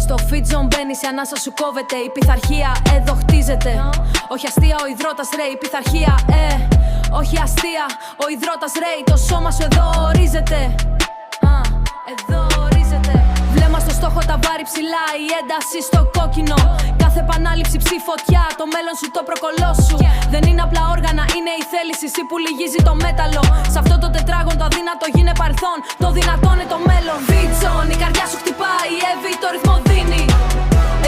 Στο fit zone μπαίνεις, η ανάσα σου κόβεται. Η πειθαρχία εδώ χτίζεται. Όχι αστεία, ο υδρότας ρέει. Η πειθαρχία, όχι αστεία, ο υδρότας ρέει. Το σώμα σου εδώ ορίζεται. Εδώ ορίζεται. Βλέμμα στο στόχο, τα βάρη ψηλά. Η ένταση στο κόκκινο. Κάθε επανάληψη ψηφωτιά. Το μέλλον σου, το προκολό σου. Δεν είναι απλά όργανα, είναι η θέληση. Εσύ που λυγίζει το μέταλλο. Σε αυτό το τετράγωνο το αδύνατο γίνε παρελθόν. Το δυνατό είναι το μέλλον. Fit zone, η καρδιά σου χτυπάει. Η Εύη το ρυθμό δίνει.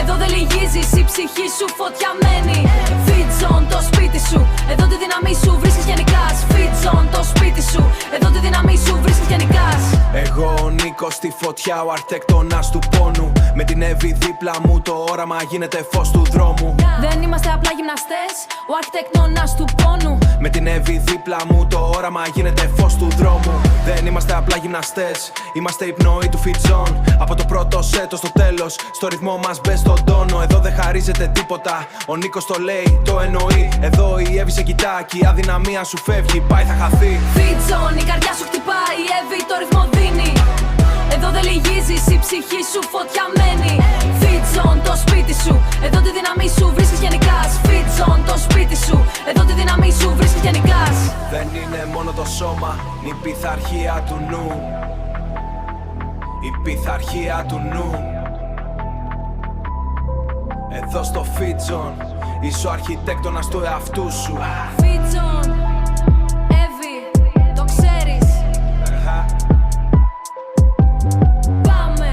Εδώ δεν λυγίζεις, η ψυχή σου φωτιαμένη. Fit zone, το σπίτι σου. Εδώ τη δύναμή σου βρίσκεις και νικάς. Fit zone, το σπίτι σου. Εδώ τη δύναμή σου βρίσκεις και νικάς. Εγώ ο Νίκος στη φωτιά, ο αρχιτέκτονας του πόνου. Με την Εύη δίπλα μου το όραμα γίνεται φως του δρόμου. Δεν είμαστε απλά γυμναστές, ο αρχιτέκτονας του πόνου. Με την Εύη δίπλα μου το όραμα γίνεται φως του δρόμου. Δεν είμαστε απλά γυμναστές, είμαστε η πνοή του fit zone. Από το πρώτο σετ στο τέλος, στο ρυθμό μας μπες στον τόνο. Εδώ δεν χαρίζεται τίποτα, ο Νίκος το λέει, το εννοεί. Εδώ η Εύη σε κοιτά και η αδυναμία σου φεύγει, πάει θα χαθεί. Fit zone, η καρδιά σου χτυπάει, η Εύη το ρυθμό δίνει. Εδώ δεν λυγίζεις, η ψυχή σου φωτιαμένη. Fit zone, το σπίτι σου. Εδώ τη δύναμή σου βρίσκεις και νικάς. Fit zone, το σπίτι σου. Εδώ τη δύναμή σου βρίσκεις και νικάς. Δεν είναι μόνο το σώμα, η πειθαρχία του νου. Η πειθαρχία του νου. Εδώ στο fit zone, είσαι ο αρχιτέκτονας του εαυτού σου. Fit zone, Εύη, το ξέρεις. Πάμε.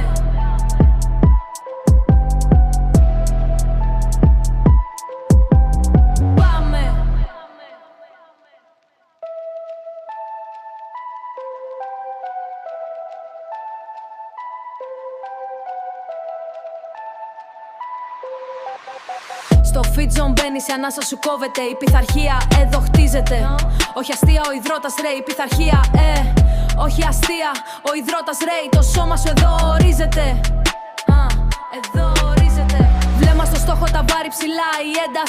Πάμε. Στο fit zone μπαίνεις, η ανάσα σου κόβεται. Η πειθαρχία εδώ χτίζεται. Όχι αστεία, ο υδρότας ρέει. Η πειθαρχία, όχι αστεία, ο υδρότας ρέει. Το σώμα σου εδώ ορίζεται. Εδώ ορίζεται. Βλέμμα στο στόχο, τα βάρη ψηλά. Η ένταση